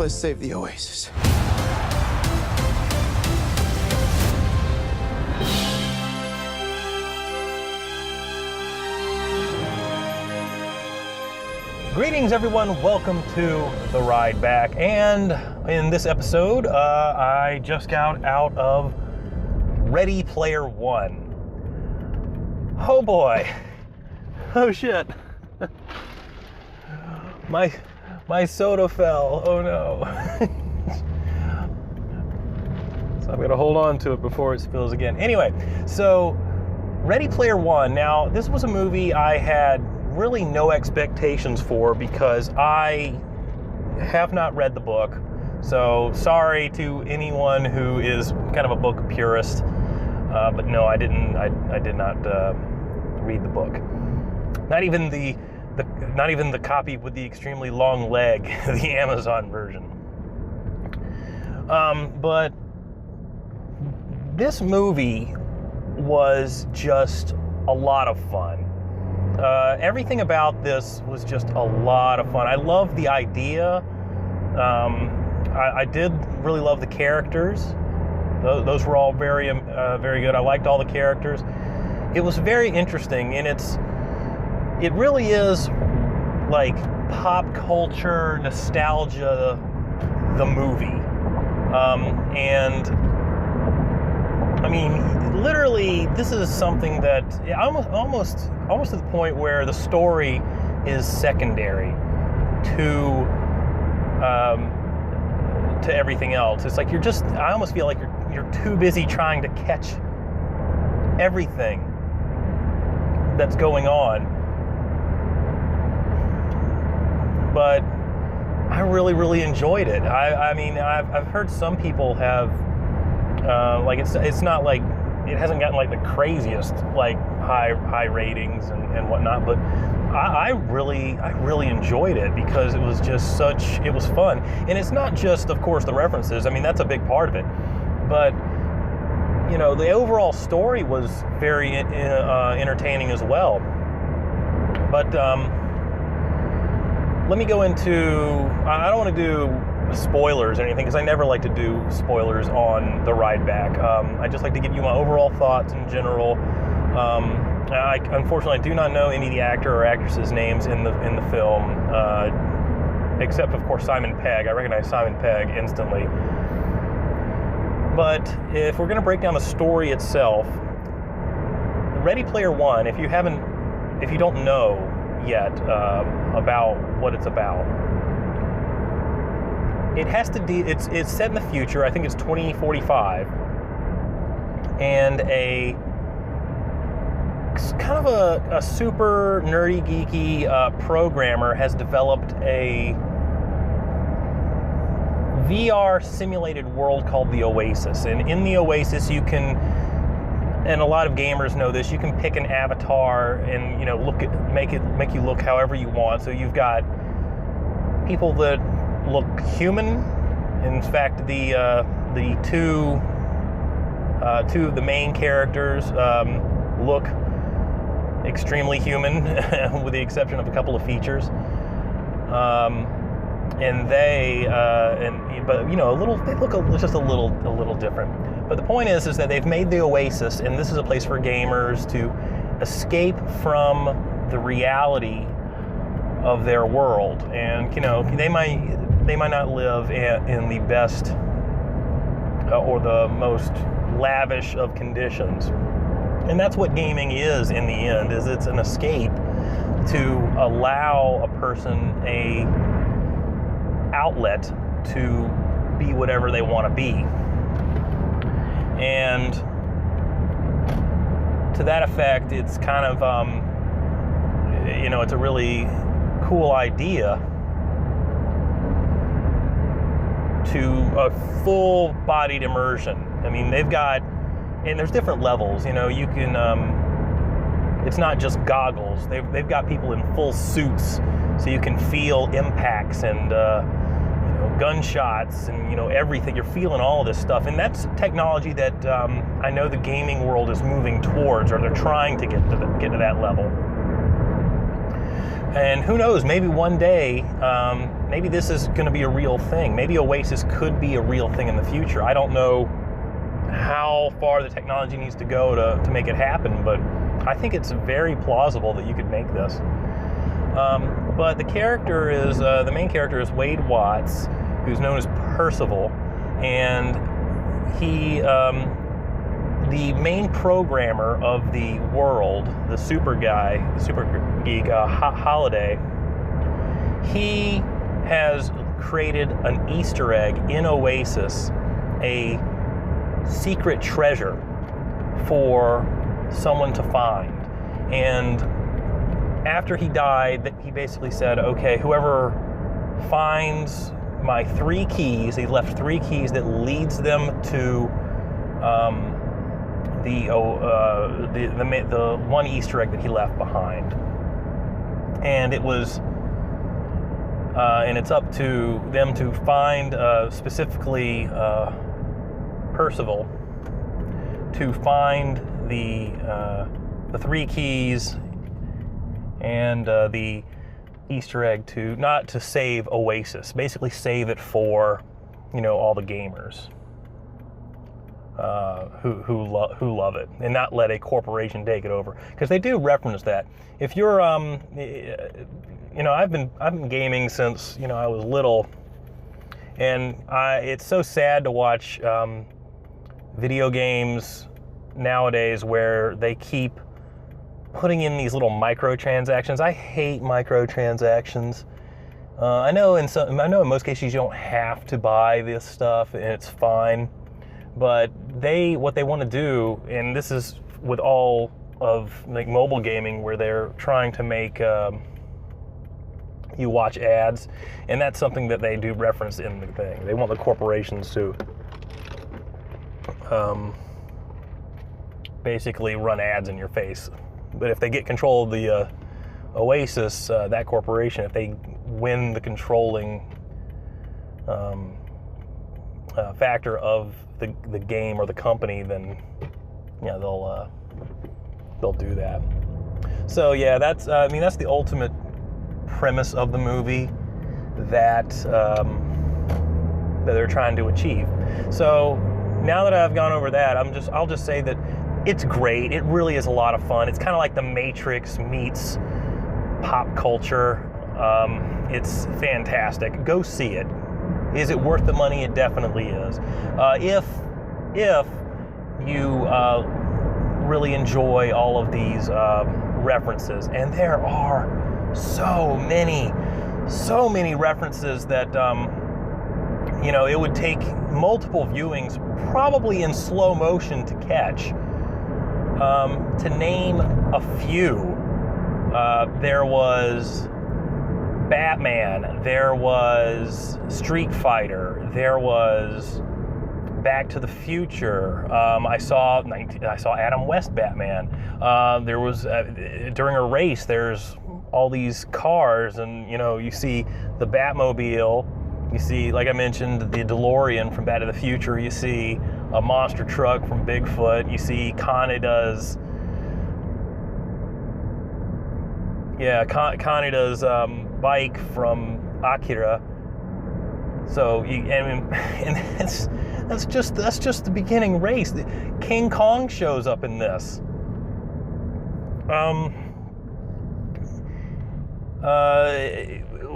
Let's save the Oasis. Greetings, everyone. Welcome to The Ride Back. And in this episode, I just got out of Ready Player One. Oh boy. Oh shit. My soda fell. Oh no. So I'm gonna hold on to it before it spills again. Anyway, so Ready Player One. Now, this was a movie I had really no expectations for because I have not read the book. So sorry to anyone who is kind of a book purist. But no, I didn't. I did not read the book. Not even the copy with the extremely long leg, the Amazon version. But this movie was just a lot of fun. Everything about this was just a lot of fun. I love the idea. I did really love the characters. Those were all very good. I liked all the characters. It was very interesting, and it really is like pop culture nostalgia, the movie. And I mean, literally, this is something that almost to the point where the story is secondary to everything else. It's like I almost feel like you're too busy trying to catch everything that's going on. But I really, really enjoyed it. I mean, I've heard some people have like it's not like it hasn't gotten like the craziest like high ratings and whatnot, but I really enjoyed it because it was just it was fun. And it's not just, of course, the references. I mean, that's a big part of it, but you know, the overall story was very entertaining as well. But let me go into, I don't want to do spoilers or anything because I never like to do spoilers on The Ride Back. I just like to give you my overall thoughts in general. I unfortunately do not know any of the actor or actresses' names in the film, except of course Simon Pegg. I recognize Simon Pegg instantly. But if we're going to break down the story itself, Ready Player One, if you don't know yet about what it's about, it's set in the future. I think it's 2045, and kind of a super nerdy, geeky programmer has developed a VR simulated world called the Oasis. And in the Oasis, you can, and a lot of gamers know this, you can pick an avatar and, you know, make you look however you want. So you've got people that look human. In fact, the two of the main characters look extremely human, with the exception of a couple of features. But you know, they look just a little different. But the point is that they've made the Oasis, and this is a place for gamers to escape from the reality of their world. And you know, they might not live in the best or the most lavish of conditions. And that's what gaming is in the end, is it's an escape to allow a person a outlet to be whatever they want to be. And to that effect, it's kind of, you know, it's a really cool idea to a full-bodied immersion. I mean, they've got, and there's different levels, you know, you can, it's not just goggles. They've got people in full suits, so you can feel impacts and, gunshots and, everything. You're feeling all of this stuff. And that's technology that I know the gaming world is moving towards, or they're trying to get to that level. And who knows, maybe one day, maybe this is going to be a real thing. Maybe Oasis could be a real thing in the future. I don't know how far the technology needs to go to make it happen, but I think it's very plausible that you could make this. But the main character is Wade Watts, who's known as Percival, and he, the main programmer of the world, the super geek, Holiday, he has created an Easter egg in Oasis, a secret treasure for someone to find. And after he died, he basically said, okay, whoever finds my 3 keys, he left 3 keys that leads them to the one Easter egg that he left behind. And it was and it's up to them to find specifically Percival to find the 3 keys and the Easter egg not to save Oasis, basically save it for, all the gamers who love it, and not let a corporation take it over, because they do reference that. If you're I've been gaming since I was little, and it's so sad to watch video games nowadays where they keep putting in these little microtransactions. I hate microtransactions. I know in most cases you don't have to buy this stuff and it's fine, but what they want to do, and this is with all of mobile gaming, where they're trying to make you watch ads, and that's something that they do reference in the thing. They want the corporations to basically run ads in your face. But if they get control of the Oasis, that corporation, if they win the controlling factor of the game or the company, then they'll do that. So yeah, that's the ultimate premise of the movie that they're trying to achieve. So now that I've gone over that, I'll just say that it's great. It really is a lot of fun. It's kind of like The Matrix meets pop culture. It's fantastic. Go see it. Is it worth the money? It definitely is. If you really enjoy all of these references, and there are so many references that it would take multiple viewings, probably in slow motion, to catch. To name a few, there was Batman, there was Street Fighter, there was Back to the Future. I saw Adam West Batman. There was during a race, there's all these cars, and you see the Batmobile, you see, like I mentioned, the DeLorean from Back to the Future, you see a monster truck from Bigfoot, you see Kaneda's bike from Akira. So that's just the beginning race. King Kong shows up in this.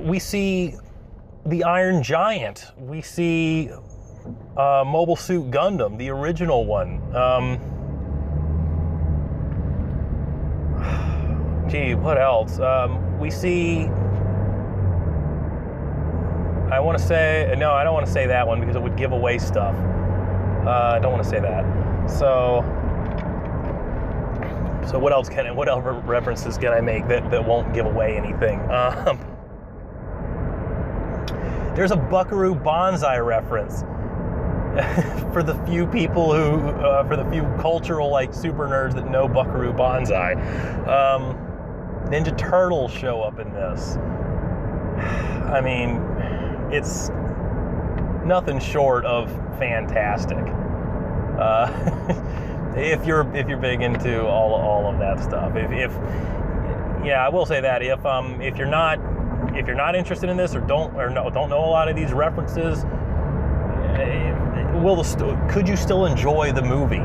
We see the Iron Giant. We see Mobile Suit Gundam, the original one. What else? We see. I don't want to say that one because it would give away stuff. I don't want to say that. So what else references can I make that won't give away anything? There's a Buckaroo Banzai reference for the few people for the few cultural super nerds that know Buckaroo Banzai. Ninja Turtles show up in this. I mean, it's nothing short of fantastic. If you're big into all of that stuff, if yeah, I will say that if you're not interested in this or don't know a lot of these references, could you still enjoy the movie?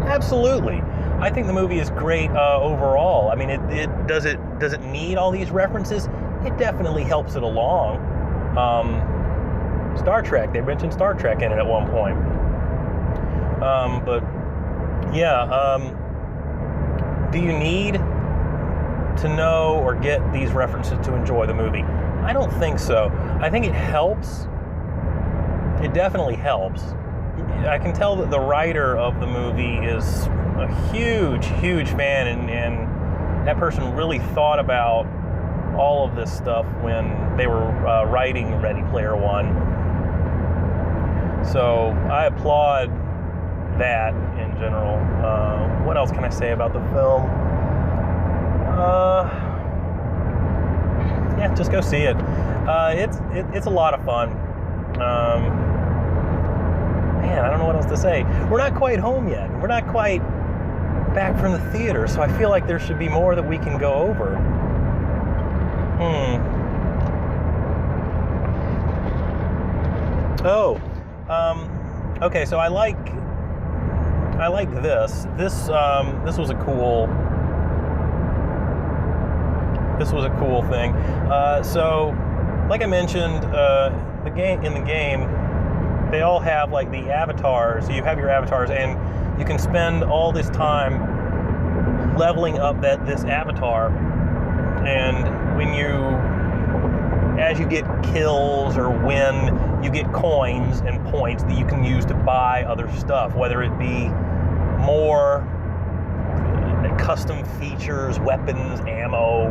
Absolutely. I think the movie is great overall. I mean, does it need all these references? It definitely helps it along. Star Trek, they mentioned Star Trek in it at one point. But yeah, do you need to know or get these references to enjoy the movie? I don't think so. I think it helps. It definitely helps. I can tell that the writer of the movie is a huge fan, and that person really thought about all of this stuff when they were writing Ready Player One. So I applaud that in general. What else can I say about the film? Yeah, just go see it. It's a lot of fun. Man, I don't know what else to say. We're not quite home yet. We're not quite back from the theater, so I feel like there should be more that we can go over. Oh, okay. So I like this. This was a cool. This was a cool thing. So, like I mentioned, the game, they all have like the avatars. So you have your avatars, and you can spend all this time leveling up this avatar. And as you get kills or win, you get coins and points that you can use to buy other stuff, whether it be more custom features, weapons, ammo,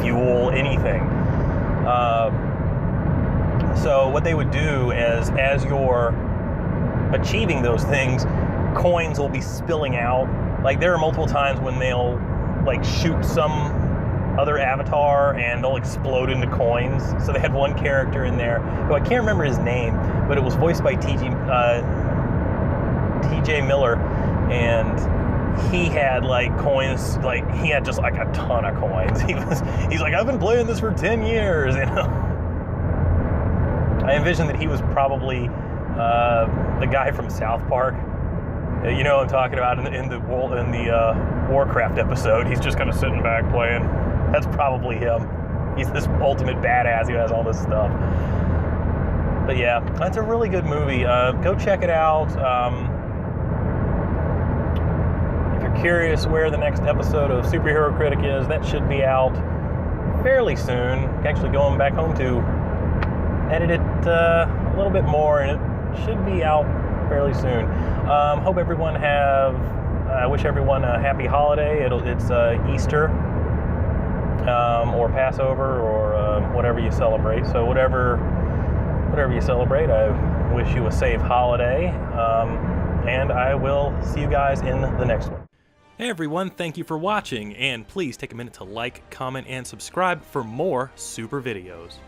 fuel, anything. So what they would do is, as you're achieving those things, coins will be spilling out. Like, there are multiple times when they'll like shoot some other avatar and they'll explode into coins. So they had one character in there who I can't remember his name, but it was voiced by T.J. Miller, and he had like coins, like he had just like a ton of coins. He's like, I've been playing this for 10 years, you know. I envision that he was probably the guy from South Park. You know what I'm talking about in the Warcraft episode. He's just kind of sitting back playing. That's probably him. He's this ultimate badass who has all this stuff. But yeah, that's a really good movie. Go check it out. If you're curious where the next episode of Superhero Critic is, that should be out fairly soon. Actually going back home to edit it a little bit more, and it should be out fairly soon. Hope everyone I wish everyone a happy holiday. It's Easter, or Passover, or whatever you celebrate. So whatever you celebrate, I wish you a safe holiday, and I will see you guys in the next one. Hey everyone, thank you for watching, and please take a minute to like, comment, and subscribe for more super videos.